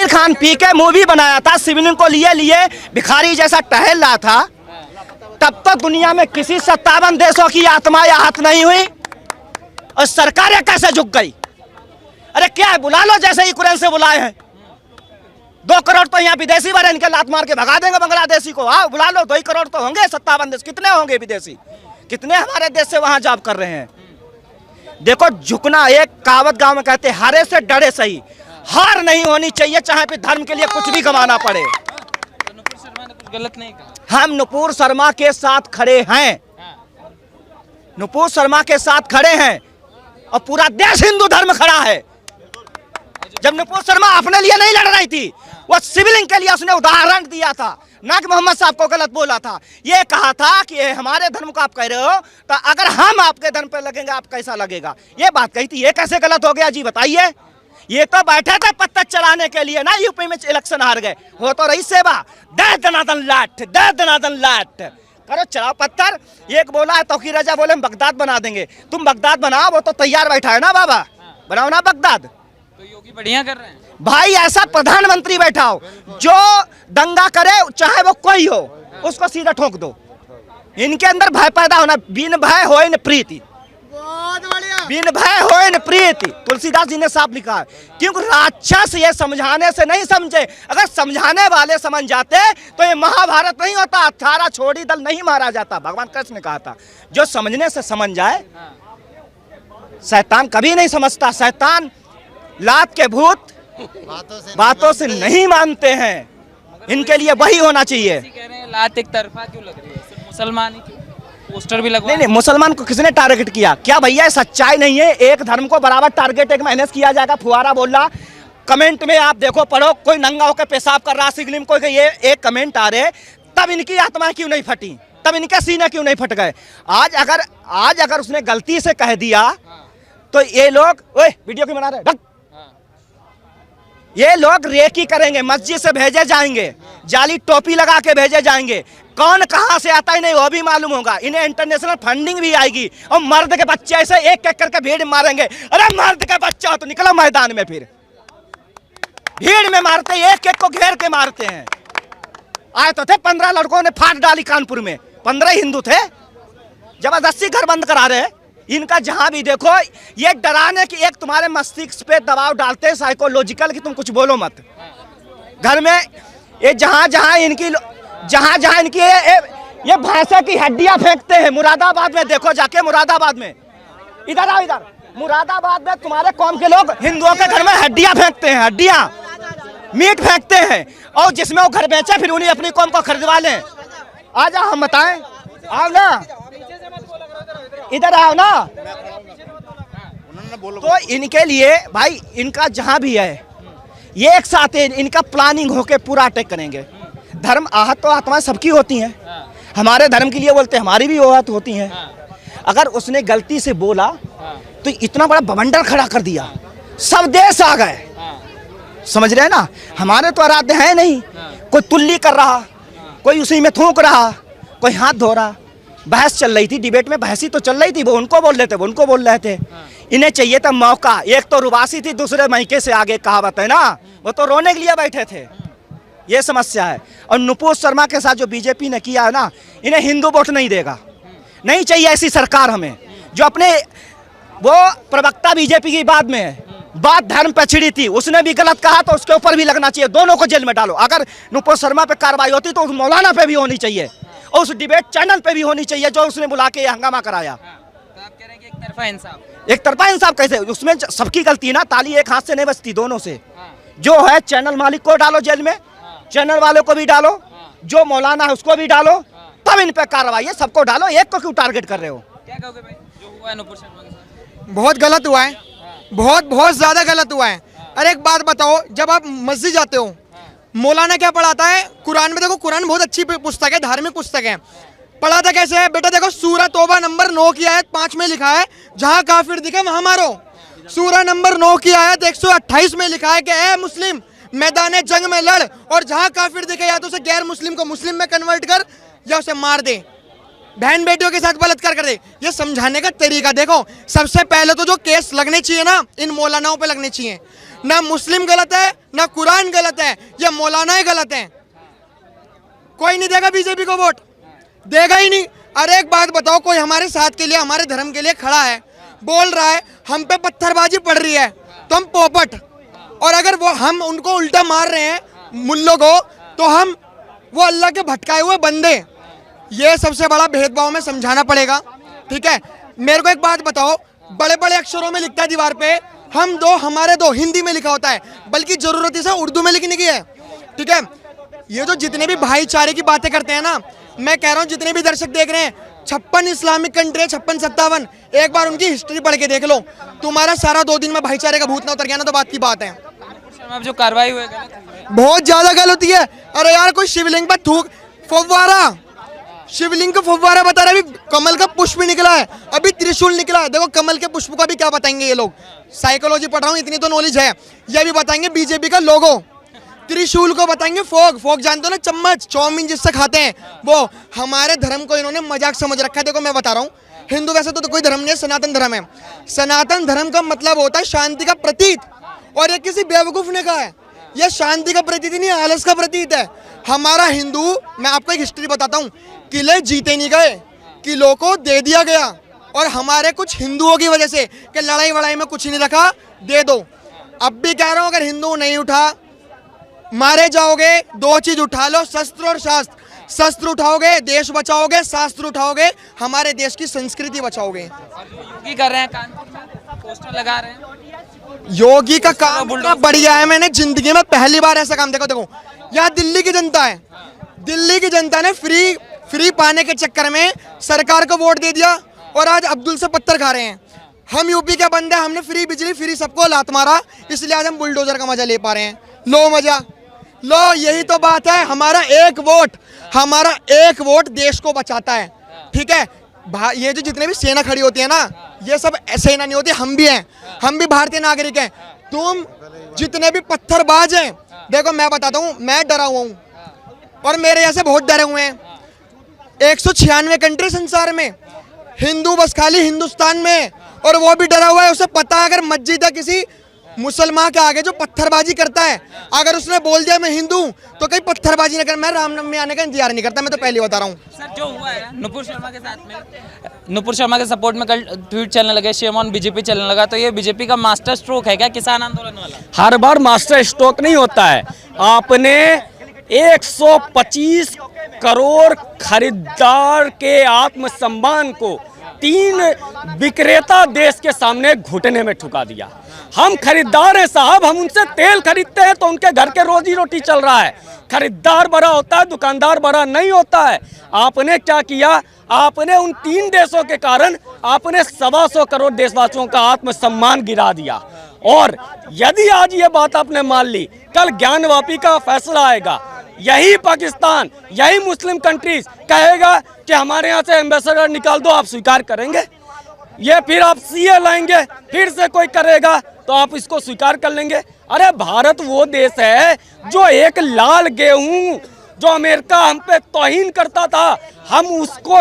Aamir Khan P के movie बनाया था, शिवलिंग को लिए भिखारी जैसा टहल रहा था, तब तक दुनिया में किसी 57 देशों की आत्मा आहत नहीं हुई और सरकारें कैसे झुक गई। अरे क्या है, बुला लो जैसे यूक्रेन से बुलाए हैं। 2 करोड़ तो यहाँ विदेशी भरे, इनके लात मार के भगा देंगे बांग्लादेशी को। हाँ बुला लो, 2 करोड़ तो होंगे। 57 देश कितने होंगे विदेशी, कितने हमारे देश से वहां जॉब कर रहे हैं। देखो झुकना, एक कहावत गांव में कहते हैं, हारे से डरे सही, हार नहीं होनी चाहिए, चाहे फिर धर्म के लिए कुछ भी गंवाना पड़े। तो नुपुर शर्मा ने कुछ गलत नहीं कहा। हम नुपुर शर्मा के साथ खड़े हैं, नुपुर शर्मा के साथ खड़े हैं और पूरा देश हिंदू धर्म खड़ा है। जब नुपुर शर्मा अपने लिए नहीं लड़ रही थी, वो सिविलिंग के लिए उसने उदाहरण दिया था, ना कि मोहम्मद साहब को गलत बोला था। ये कहा था कि हमारे धर्म को आप कह रहे हो, तो अगर हम आपके धर्म पे लगेंगे आप कैसा लगेगा, ये बात कही थी। ये कैसे गलत हो गया जी बताइए। ये तो बैठे थे पत्थर चढ़ाने के लिए ना, यूपी में इलेक्शन हार गए। हो तो रही सेवा, दे दनादन लाट, दे दनादन लाट, करो चढ़ाओ पत्थर। एक बोला है तौकीर रजा, बोले हम बगदाद बना देंगे। तुम बगदाद बनाओ, वो तो तैयार बैठा है ना बाबा, बनाओ ना बगदाद। तो योगी बढ़िया कर रहे हैं भाई, ऐसा प्रधानमंत्री बैठा हो जो दंगा करे, चाहे वो कोई हो, उसको सीधा ठोक दो। इनके अंदर भय पैदा होना, बिन भय होए न प्रीति, बिन भय होए न प्रीति, तुलसीदास जी ने साफ लिखा है। क्योंकि राक्षस ये समझाने से नहीं समझे, अगर समझाने वाले समझ जाते तो ये महाभारत नहीं होता, 18 छोड़ी दल नहीं मारा जाता। भगवान कृष्ण ने कहा था, जो समझने से समझ जाए। शैतान कभी नहीं समझता, शैतान लात के भूत बातों से नहीं मानते हैं, इनके लिए वही होना चाहिए। कह रहे हैं लात एक तरफा क्यों लग रही है, सिर्फ मुसलमान ही क्यों? पोस्टर भी लगवा नहीं, मुसलमान को किसने टारगेट किया? क्या भैया सच्चाई नहीं है, एक धर्म को बराबर टारगेट एक महीने से किया जाएगा। फुहारा बोल रहा, कमेंट में आप देखो पढ़ो, कोई नंगा होकर पेशाब कर रहा सिगलिम को, ये एक कमेंट आ रहे, तब इनकी आत्मा क्यों नहीं फटी, तब इनके सीने क्यों नहीं फट गए। आज अगर उसने गलती से कह दिया तो ये लोग, ओए वीडियो क्यों बना रहे, ये लोग रेकी करेंगे, मस्जिद से भेजे जाएंगे, जाली टोपी लगा के भेजे जाएंगे। कौन कहां से आता है नहीं वो भी मालूम होगा, इन्हें इंटरनेशनल फंडिंग भी आएगी। और मर्द के बच्चे ऐसे एक एक करके भीड़ मारेंगे। अरे मर्द के बच्चा हो तो निकलो मैदान में, फिर भीड़ में मारते, एक एक को घेर के मारते हैं। आए तो थे 15 लड़कों ने फाड़ डाली कानपुर में, 15 हिंदू थे, जबरदस्ती घर बंद करा रहे। इनका जहां भी देखो ये डराने की, एक तुम्हारे मस्तिष्क पे दबाव डालते हैं साइकोलॉजिकल कि तुम कुछ बोलो मत। घर में ये जहां इनकी ये भैंसे की हड्डियां फेंकते हैं। मुरादाबाद में देखो जाके, मुरादाबाद में, इधर आओ इधर, मुरादाबाद में तुम्हारे कौम के लोग हिंदुओं के घर में हड्डियां फेंकते हैं, हड्डियां मीट फेंकते हैं, और जिसमें वो घर बेचे फिर उन्हें अपनी कौम को खरीदवा लें। आ जाओ हम बताएं, आओ ना इधर आओ ना। तो इनके लिए भाई, इनका जहां भी है ये एक साथ है, इनका प्लानिंग होके पूरा अटैक करेंगे। धर्म आहत तो आत्माएं सबकी होती हैं, हमारे धर्म के लिए बोलते हैं, हमारी भी आहत होती हैं। अगर उसने गलती से बोला तो इतना बड़ा बवंडर खड़ा कर दिया, सब देश आ गए। समझ रहे हैं ना, हमारे तो आराध्य है नहीं। कोई तुल्ली कर रहा, कोई उसी में थूक रहा, कोई हाथ धो रहा। बहस चल रही थी, डिबेट में बहस ही तो चल रही थी, वो उनको बोल रहे थे, वो उनको बोल रहे थे। इन्हें चाहिए था मौका, एक तो रुबासी थी, दूसरे मैके से आगे, कहावत है ना, वो तो रोने के लिए बैठे थे। ये समस्या है। और नुपुर शर्मा के साथ जो बीजेपी ने किया है ना, इन्हें हिंदू वोट नहीं देगा, नहीं चाहिए ऐसी सरकार हमें। जो अपने वो प्रवक्ता बीजेपी की बाद में है, बात धर्म पे छिड़ी थी, उसने भी गलत कहा तो उसके ऊपर भी लगना चाहिए, दोनों को जेल में डालो। अगर नुपुर शर्मा पे कार्रवाई होती तो उस मौलाना पे भी होनी चाहिए, और उस डिबेट चैनल पे भी होनी चाहिए जो उसने बुला के हंगामा कराया। तो आप कह रहे हैं कि एक तरफा इंसाफ, एक तरफा इंसाफ कैसे? उसमें सबकी गलती ना, ताली एक हाथ से नहीं बजती, दोनों से। जो है चैनल मालिक को डालो जेल में, चैनल वालों को भी डालो, जो मौलाना है उसको भी डालो, तब इन पे कार्रवाई है। सबको डालो, एक को क्यों टारगेट कर रहे हो? क्या कहोगे भाई, जो हुआ है नुपुर शर्मा के साथ? बहुत गलत हुआ है, बहुत ज्यादा गलत हुआ है। अरे एक बात बताओ, जब आप मस्जिद जाते हो, मौलाना क्या पढ़ाता है? कुरान में देखो, कुरान बहुत अच्छी पुस्तक है, धार्मिक पुस्तक है। पढ़ाता कैसे है बेटा? देखो सूरह तौबा नंबर 9 की आयत 5 में लिखा है, जहां काफिर दिखे वहां मारो। सूरह नंबर 9 की आयत 128 में लिखा है कि ए मुस्लिम, मैदान जंग में लड़, और जहां काफिर दिखे या तो उसे गैर मुस्लिम को मुस्लिम में कन्वर्ट कर, या उसे मार दे, बहन बेटियों के साथ बलात्कार कर दे। ये समझाने का तरीका देखो। सबसे पहले तो जो केस लगने चाहिए ना, इन मौलानाओं पे लगने चाहिए। ना मुस्लिम गलत है, ना कुरान गलत है, ये मौलाना ही गलत है। कोई नहीं देगा बीजेपी को वोट, देगा ही नहीं। अरे एक बात बताओ, कोई हमारे साथ के लिए, हमारे धर्म के लिए खड़ा है, बोल रहा है हम पे पत्थरबाजी पड़ रही है तो हम पोपट, और अगर वो हम उनको उल्टा मार रहे हैं मुल्लों को तो हम वो अल्लाह के भटकाए हुए बंदे। ये सबसे बड़ा भेदभाव में समझाना पड़ेगा, ठीक है। मेरे को एक बात बताओ, बड़े बड़े अक्षरों में लिखता है दीवार पे हम दो हमारे दो, हिंदी में लिखा होता है, बल्कि जरूरत इसे उर्दू में लिखने की है, ठीक है। ये जो जितने भी भाईचारे की बातें करते हैं ना, मैं कह रहा हूँ जितने भी दर्शक देख रहे हैं, 56 इस्लामिक कंट्री है, 56-57, एक बार उनकी हिस्ट्री पढ़ के देख लो, तुम्हारा सारा 2 दिन में भाईचारे का भूत ना उतर गया ना तो बात की बात है। अब जो कार्रवाई हुई है बहुत ज्यादा गलत होती है। अरे यार कोई शिवलिंग पर थूक, फव्वारा, शिवलिंग को फव्वारा बता रहा है, अभी कमल का पुष्प निकला है, अभी त्रिशूल निकला है। देखो कमल के पुष्प का भी क्या बताएंगे ये लोग, साइकोलॉजी पढ़ रहा हूँ इतनी तो नॉलेज है। ये भी बताएंगे बीजेपी का लोगो, त्रिशूल को बताएंगे फोग, फोग जानते हो ना, चम्मच चाउमीन जिससे खाते हैं वो। हमारे धर्म को इन्होंने मजाक समझ रखा है। देखो मैं बता रहा हूँ, हिंदू वैसे तो कोई धर्म नहीं है, सनातन धर्म है। सनातन धर्म का मतलब होता है शांति का प्रतीक, और ये किसी बेवकूफ ने कहा है यह शांति का प्रतीक नहीं, आलस का प्रतीक है। हमारा हिंदू, मैं आपको एक हिस्ट्री बताता हूँ, किले जीते नहीं गए, किलों को दे दिया गया, और हमारे कुछ हिंदुओं की वजह से कि लड़ाई वड़ाई में कुछ नहीं रखा, दे दो। अब भी कह रहा हूँ, अगर हिंदू नहीं उठा मारे जाओगे, 2 चीज उठा लो, शस्त्र और शास्त्र। शस्त्र उठाओगे देश बचाओगे, शास्त्र उठाओगे हमारे देश की संस्कृति बचाओगे। योगी कर रहे हैं, कानपुर में पोस्टर लगा रहे हैं। योगी का काम बड़ा बढ़िया है, मैंने जिंदगी में पहली बार ऐसा काम देखो। देखो यहाँ दिल्ली की जनता है, दिल्ली की जनता ने फ्री पाने के चक्कर में सरकार को वोट दे दिया, और आज अब्दुल से पत्थर खा रहे हैं। हम यूपी के बंदे, हमने फ्री बिजली, फ्री सबको लात मारा, इसलिए आज हम बुलडोजर का मजा ले पा रहे हैं। लो मजा लो, यही तो बात है। हमारा एक वोट देश को बचाता है, ठीक है। ये जो जितने भी सेना खड़ी होती है ना, ये सब सेना नहीं होती, हम भी हैं, हम भी भारतीय नागरिक हैं। तुम जितने भी पत्थरबाज हैं, देखो मैं बताता हूँ, मैं डरा हुआ हूँ और मेरे जैसे बहुत डरे हुए हैं। 196 कंट्री संसार में, हिंदू बस खाली हिंदुस्तान में, और वो भी डरा हुआ है। उसे पता है अगर मस्जिद है किसी मुसलमान के आगे जो पत्थरबाजी करता है, अगर उसने बोल दिया मैं हिंदू तो कहीं पत्थरबाजी न कर, मैं रामनवमी आने का इंतजार नहीं करता, मैं तो पहले बता रहा हूँ। सर जो हुआ है नुपुर शर्मा के साथ में, नुपुर शर्मा के सपोर्ट में कल ट्वीट चलने लगे, शेम ऑन बीजेपी चलने लगा, तो ये बीजेपी का मास्टर स्ट्रोक है क्या किसान आंदोलन वाला? हर बार मास्टर स्ट्रोक नहीं होता है। आपने 125 करोड़ खरीदार के आत्मसम्मान को 3 विक्रेता देश के सामने घुटने में ठुका दिया। हम खरीदार हैं साहब, हम उनसे तेल खरीदते हैं तो उनके घर के रोजी रोटी चल रहा है। खरीदार बड़ा होता है, दुकानदार बड़ा नहीं होता है। आपने क्या किया, आपने उन 3 देशों के कारण आपने 125 करोड़ देशवासियों का आत्मसम्मान गिरा दिया। और यदि आज ये बात आपने मान ली, कल ज्ञानवापी का फैसला आएगा, यही पाकिस्तान, यही मुस्लिम कंट्रीज कहेगा कि हमारे यहाँ से एम्बेसडर निकाल दो, आप स्वीकार करेंगे? ये फिर आप सीए लाएंगे, फिर से कोई करेगा तो आप इसको स्वीकार कर लेंगे? अरे भारत वो देश है जो एक लाल गेहूं जो अमेरिका हम पे तौहीन करता था, हम उसको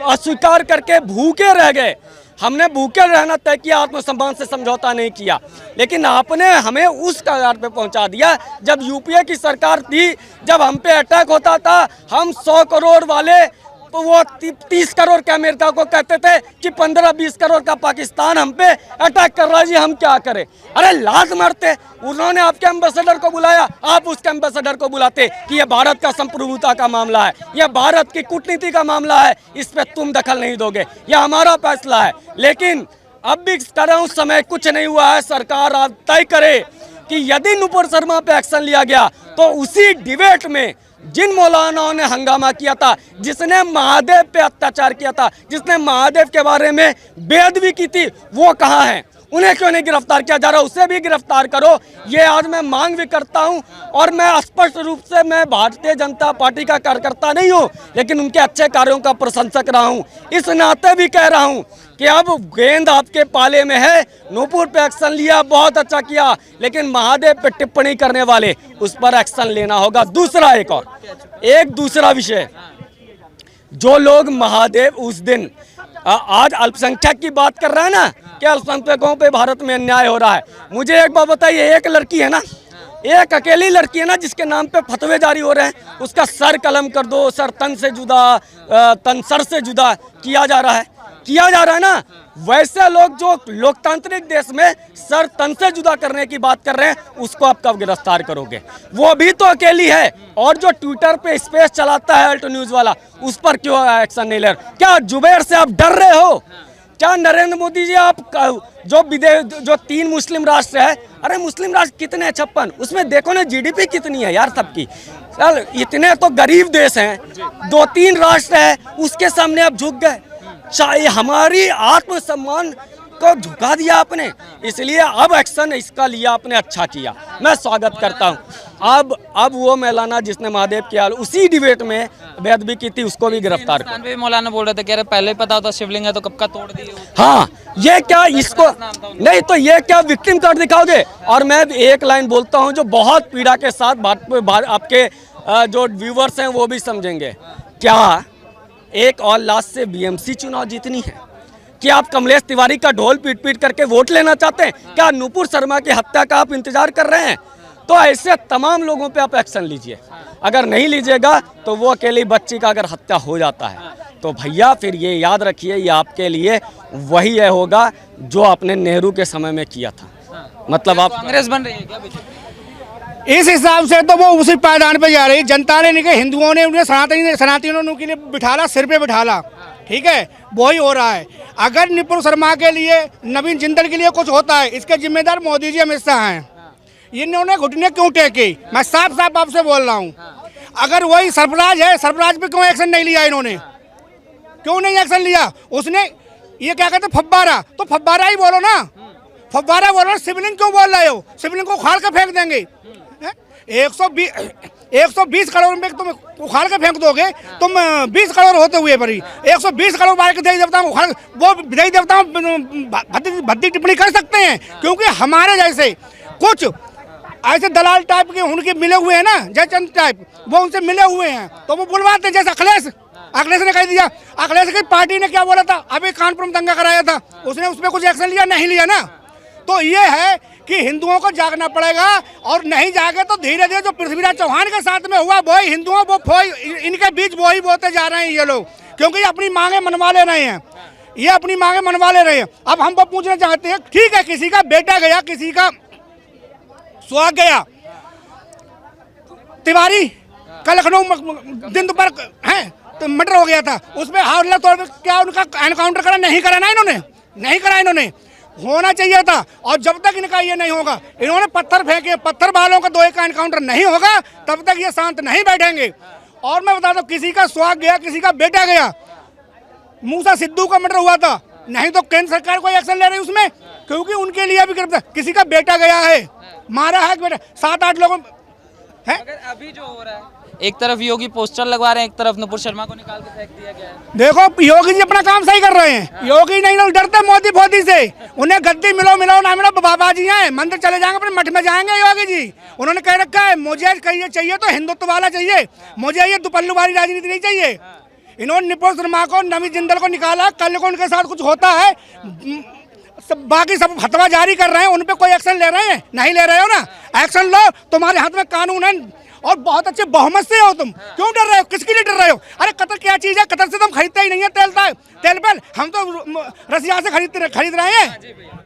अस्वीकार करके भूखे रह गए। हमने भूखे रहना तय किया, आत्मसम्मान से समझौता नहीं किया, लेकिन आपने हमें उस कगार पे पहुंचा दिया। जब यूपीए की सरकार थी, जब हम पे अटैक होता था, हम 100 करोड़ वाले तो वो 30 करोड़ के अमेरिका को कहते थे कि 15-20 करोड़ का पाकिस्तान हम पे अटैक कर रहा है जी, हम क्या करें? अरे लात मारते। उन्होंने आपके एम्बेसडर को बुलाया, आप उसके एम्बेसडर को बुलाते कि ये भारत का संप्रभुता का मामला है, यह भारत की कूटनीति का मामला है, इस पे तुम दखल नहीं दोगे, यह हमारा फैसला है। लेकिन अब भी तरह उस समय कुछ नहीं हुआ है। सरकार आज तय करे कि यदि नुपुर शर्मा पे एक्शन लिया गया तो उसी डिबेट में जिन मौलानाओं ने हंगामा किया था, जिसने महादेव पे अत्याचार किया था, जिसने महादेव के बारे में बेअदबी की थी, वो कहाँ हैं? उन्हें क्यों नहीं गिरफ्तार किया जा रहा? उसे भी गिरफ्तार करो, ये आज मैं मांग भी करता हूं। और मैं स्पष्ट रूप से, मैं भारतीय जनता पार्टी का कार्यकर्ता नहीं हूं, लेकिन उनके अच्छे कार्यों का प्रशंसक रहा हूं। इस नाते भी कह रहा हूं कि अब गेंद आपके पाले में है। नूपुर पे एक्शन लिया, बहुत अच्छा किया, लेकिन महादेव पे टिप्पणी करने वाले, उस पर एक्शन लेना होगा। दूसरा एक दूसरा विषय, जो लोग महादेव उस दिन आज अल्पसंख्यक की बात कर रहा है ना कि अल्पसंख्यकों पे भारत में अन्याय हो रहा है। मुझे एक बात बताइए, एक लड़की है ना, एक अकेली लड़की है ना जिसके नाम पे फतवे जारी हो रहे हैं, उसका सर कलम कर दो, सर तन से जुदा, तन सर से जुदा किया जा रहा है ना। वैसे लोग जो लोकतांत्रिक देश में सर तन से जुदा करने की बात कर रहे हैं, उसको आप कब गिरफ्तार करोगे? वो भी तो अकेली है। और जो ट्विटर पे स्पेस चलाता है अल्टो न्यूज वाला, उस पर क्यों एक्शन नहीं ले रहे? क्या जुबैर से आप डर रहे हो? क्या नरेंद्र मोदी जी आप जो 3 मुस्लिम राष्ट्र है, अरे मुस्लिम राष्ट्र कितने हैं? 56, उसमें देखो ना जीडीपी कितनी है यार सबकी। चल इतने तो गरीब देश हैं, 2-3 राष्ट्र है, उसके सामने आप झुक गए। चाहे हमारी आत्मसम्मान को झुका दिया आपने, इसलिए अब एक्शन इसका लिया आपने, अच्छा किया, मैं स्वागत करता हूं। अब वो मौलाना जिसने महादेव की हाल उसी डिबेट में बेअदबी की थी, उसको भी गिरफ्तार करो। भी मौलाना बोल रहे थे, कह रहे पहले ही पता होता शिवलिंग है तो कब का तोड़ दिए। हाँ, ये क्या इसको नहीं तो ये क्या विक्टिम कार्ड दिखाओगे? और मैं एक लाइन बोलता हूं जो बहुत पीड़ा के साथ आपके जो व्यूवर्स हैं वो भी समझेंगे। क्या एक और लाश से बीएमसी चुनाव जीतनी है? क्या आप कमलेश तिवारी का ढोल पीट पीट करके वोट लेना चाहते हैं? क्या नुपुर शर्मा की हत्या का आप इंतजार कर रहे हैं? तो ऐसे तमाम लोगों पे आप एक्शन लीजिए। अगर नहीं लीजिएगा तो वो अकेली बच्ची का अगर हत्या हो जाता है तो भैया फिर ये याद रखिए, ये आपके लिए वही है होगा जो आपने नेहरू के समय में किया था। मतलब आप कांग्रेस बन रही है क्या बीजेपी? इस हिसाब से तो वो उसी पायदान पे जा रही। जनता ने नहीं, हिंदुओं ने उन्हें सनातनियों के लिए बिठाला, सिर पे बिठाला, ठीक है, वही हो रहा है। अगर नुपुर शर्मा के लिए, नवीन जिंदल के लिए कुछ होता है, इसके जिम्मेदार मोदी जी अमित शाह हैं। इन्होंने घुटने क्यों टेके? मैं साफ साफ आपसे बोल रहा हूँ। अगर वही सरफराज है, सरफराज पे क्यों एक्शन नहीं लिया इन्होंने? क्यों नहीं एक्शन लिया? उसने ये क्या कहते फब्बारा, तो फब्बारा ही बोलो ना, फब्बारा बोलो। शिवलिंग क्यों बोल रहे हो? शिवलिंग को उखाड़ के फेंक देंगे। 120 करोड़ में तुम उखाड़ के फेंक दोगे, तुम 20 करोड़ होते हुए पर ही 120 करोड़ बार के देवी देवताओं उखाड़, वो देवी देवताओं भद्दी टिप्पणी कर सकते हैं, क्योंकि हमारे जैसे कुछ ऐसे दलाल टाइप के उनके मिले हुए हैं ना, जयचंद टाइप, वो उनसे मिले हुए हैं, तो वो बुलवाते। जैसे अखिलेश ने कह दिया, अखिलेश की पार्टी ने क्या बोला था, अभी कानपुर में दंगा कराया था, उसने उस पर कुछ एक्शन लिया? नहीं लिया ना। तो ये है कि हिंदुओं को जागना पड़ेगा, और नहीं जागे तो धीरे धीरे जो पृथ्वीराज चौहान के साथ में हुआ वही हिंदुओं वो इनके बीच वही बोते जा रहे हैं ये लोग, क्योंकि अपनी मांगे मनवा ले रहे हैं, ये अपनी मांगे मनवा ले रहे हैं। अब हम वो पूछना चाहते हैं, ठीक है, किसी का बेटा गया, किसी का सुहाग गया, तिवारी का लखनऊ दिन दोपहर है तो मर्डर हो गया था, उसमें हावला तौर पर क्या उनका एनकाउंटर करा? नहीं करा ना इन्होंने, नहीं करा इन्होंने, होना चाहिए था। और जब तक इनका ये नहीं होगा, इन्होंने पत्थर फेंके, पत्थर वालों का 2 का एनकाउंटर नहीं होगा, तब तक ये शांत नहीं बैठेंगे। और मैं बता दूं, किसी का सुहाग गया, किसी का बेटा गया, मूसा सिद्धू का मर्डर हुआ था, नहीं तो केंद्र सरकार कोई एक्शन ले रही उसमें, क्योंकि उनके लिए भी गिरफ्तार। किसी का बेटा गया है, मारा है बेटा, 7-8 लोगों है। अगर अभी जो हो रहा है, एक तरफ योगी पोस्टर लगवा रहे हैं, एक तरफ नुपुर शर्मा को निकाल के फेंक दिया गया है। देखो, योगी जी अपना काम सही कर रहे हैं, योगी नहीं लोग डरते मोदी फोदी से, उन्हें गद्दी मिलो ना मिलो, बाबा जी हैं, मंदिर चले जाएंगे, अपने मठ में जाएंगे योगी जी। उन्होंने कह रखा है, मुझे कहिए चाहिए तो हिंदुत्व वाला चाहिए, मुझे ये दुपल्लू वाली राजनीति नहीं चाहिए। इन्होंने नुपुर शर्मा को, नवीन जिंदल को निकाला, कल को उनके साथ कुछ होता है, बाकी सब फतवा जारी कर रहे हैं, उन पे कोई एक्शन ले रहे हैं? नहीं ले रहे हो ना, एक्शन लो, तुम्हारे हाथ में कानून है और बहुत अच्छे बहुमत से हो तुम, क्यों डर रहे हो? किसके लिए डर रहे हो? अरे कतर क्या चीज है? कतर से तुम खरीदते ही नहीं है तेल, हम तो रसिया से खरीद रहे हैं।